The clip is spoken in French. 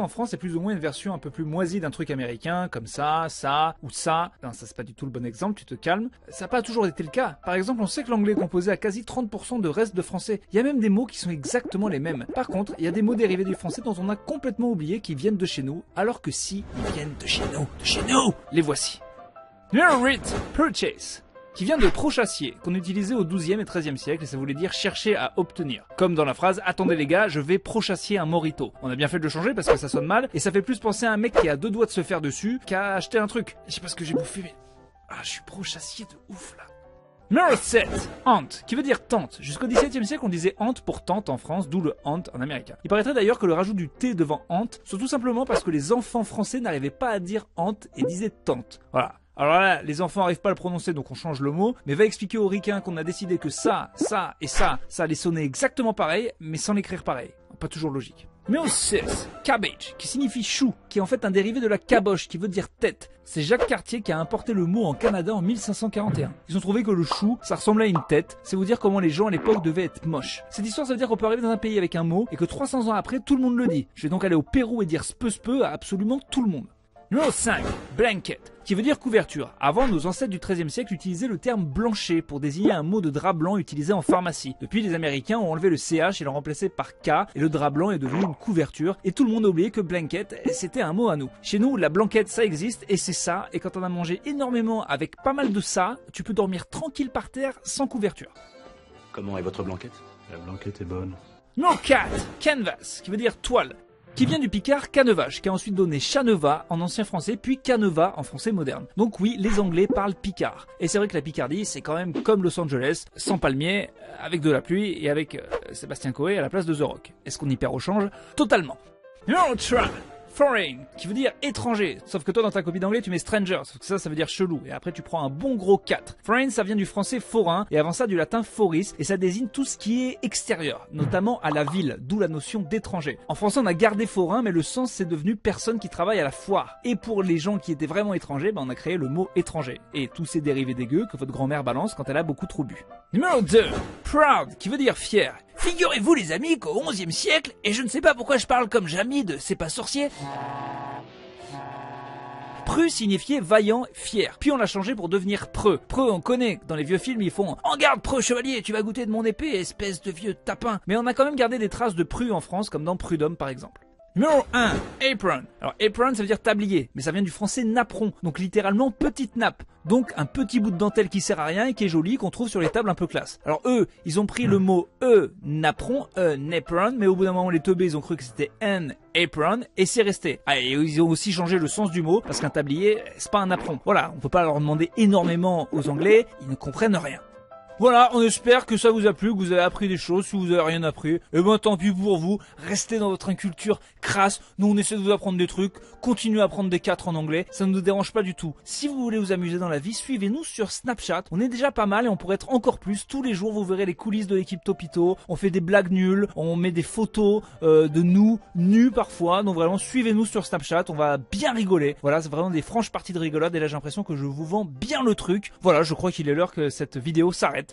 En France, c'est plus ou moins une version un peu plus moisie d'un truc américain, comme ça, ça, ou ça. Non, ça c'est pas du tout le bon exemple, tu te calmes. Ça n'a pas toujours été le cas. Par exemple, on sait que l'anglais est composé à quasi 30% de reste de français. Il y a même des mots qui sont exactement les mêmes. Par contre, il y a des mots dérivés du français dont on a complètement oublié qu'ils viennent de chez nous, alors que si, ils viennent de chez nous, les voici. Numéro 8, purchase, qui vient de prochassier, qu'on utilisait au XIIe et XIIIe siècle, et ça voulait dire chercher à obtenir. Comme dans la phrase « Attendez les gars, je vais prochassier un morito ». On a bien fait de le changer parce que ça sonne mal, et ça fait plus penser à un mec qui a 2 doigts de se faire dessus qu'à acheter un truc. Je sais pas ce que j'ai bouffé, mais... Ah, je suis prochassier de ouf, là. Numéro 7, aunt, qui veut dire tante. Jusqu'au XVIIe siècle, on disait aunt pour tante en France, d'où le aunt en américain. Il paraîtrait d'ailleurs que le rajout du T devant aunt, c'est tout simplement parce que les enfants français n'arrivaient pas à dire aunt et disaient tante. Voilà. Alors là, les enfants n'arrivent pas à le prononcer, donc on change le mot, mais va expliquer aux ricains qu'on a décidé que ça et ça allait sonner exactement pareil, mais sans l'écrire pareil. Pas toujours logique. Numéro 6, cabbage, qui signifie chou, qui est en fait un dérivé de la caboche, qui veut dire tête. C'est Jacques Cartier qui a importé le mot en Canada en 1541. Ils ont trouvé que le chou, ça ressemblait à une tête, c'est vous dire comment les gens à l'époque devaient être moches. Cette histoire, ça veut dire qu'on peut arriver dans un pays avec un mot, et que 300 ans après, tout le monde le dit. Je vais donc aller au Pérou et dire speu à absolument tout le monde. Numéro 5, blanket, qui veut dire couverture. Avant, nos ancêtres du XIIIe siècle utilisaient le terme blanchet pour désigner un mot de drap blanc utilisé en pharmacie. Depuis, les Américains ont enlevé le CH et l'ont remplacé par K, et le drap blanc est devenu une couverture, et tout le monde a oublié que blanket, c'était un mot à nous. Chez nous, la blanquette, ça existe, et c'est ça, et quand on a mangé énormément avec pas mal de ça, tu peux dormir tranquille par terre sans couverture. Comment est votre blanquette? La blanquette est bonne. Numéro 4, canvas, qui veut dire toile, qui vient du picard canevas, qui a ensuite donné chaneva en ancien français, puis caneva en français moderne. Donc oui, les Anglais parlent picard. Et c'est vrai que la Picardie, c'est quand même comme Los Angeles, sans palmiers, avec de la pluie et avec Sébastien Coé à la place de The Rock. Est-ce qu'on y perd au change? Totalement. Numéro 3, foreign, qui veut dire étranger. Sauf que toi, dans ta copie d'anglais, tu mets stranger. Sauf que ça veut dire chelou. Et après, tu prends un bon gros 4. Foreign, ça vient du français forain. Et avant ça, du latin foris. Et ça désigne tout ce qui est extérieur. Notamment à la ville. D'où la notion d'étranger. En français, on a gardé forain, mais le sens, c'est devenu personne qui travaille à la foire. Et pour les gens qui étaient vraiment étrangers, on a créé le mot étranger. Et tous ces dérivés dégueux que votre grand-mère balance quand elle a beaucoup trop bu. Numéro 2, proud, qui veut dire fier. Figurez-vous les amis qu'au XIe siècle, et je ne sais pas pourquoi je parle comme Jamy de C'est pas sorcier, preux signifiait vaillant, fier. Puis on l'a changé pour devenir preux. Preux, on connaît. Dans les vieux films, ils font « En garde, preux chevalier, tu vas goûter de mon épée, espèce de vieux tapin ». Mais on a quand même gardé des traces de preux en France, comme dans Prud'homme par exemple. Numéro 1, apron. Alors apron, ça veut dire tablier, mais ça vient du français napperon, donc littéralement petite nappe. Donc un petit bout de dentelle qui sert à rien et qui est joli, qu'on trouve sur les tables un peu classe. Alors eux, ils ont pris le mot napperon, apron, mais au bout d'un moment les teubés, ils ont cru que c'était un apron, et c'est resté. Ah, et ils ont aussi changé le sens du mot, parce qu'un tablier, c'est pas un napperon. Voilà, on peut pas leur demander énormément aux Anglais, ils ne comprennent rien. Voilà, on espère que ça vous a plu, que vous avez appris des choses. Si vous avez rien appris, eh ben tant pis pour vous. Restez dans votre inculture crasse. Nous, on essaie de vous apprendre des trucs. Continuez à apprendre des 4 en anglais. Ça ne nous dérange pas du tout. Si vous voulez vous amuser dans la vie, suivez-nous sur Snapchat. On est déjà pas mal et on pourrait être encore plus. Tous les jours, vous verrez les coulisses de l'équipe Topito. On fait des blagues nulles. On met des photos de nous, nus parfois. Donc vraiment, suivez-nous sur Snapchat. On va bien rigoler. Voilà, c'est vraiment des franches parties de rigolade. Et là, j'ai l'impression que je vous vends bien le truc. Voilà, je crois qu'il est l'heure que cette vidéo s'arrête.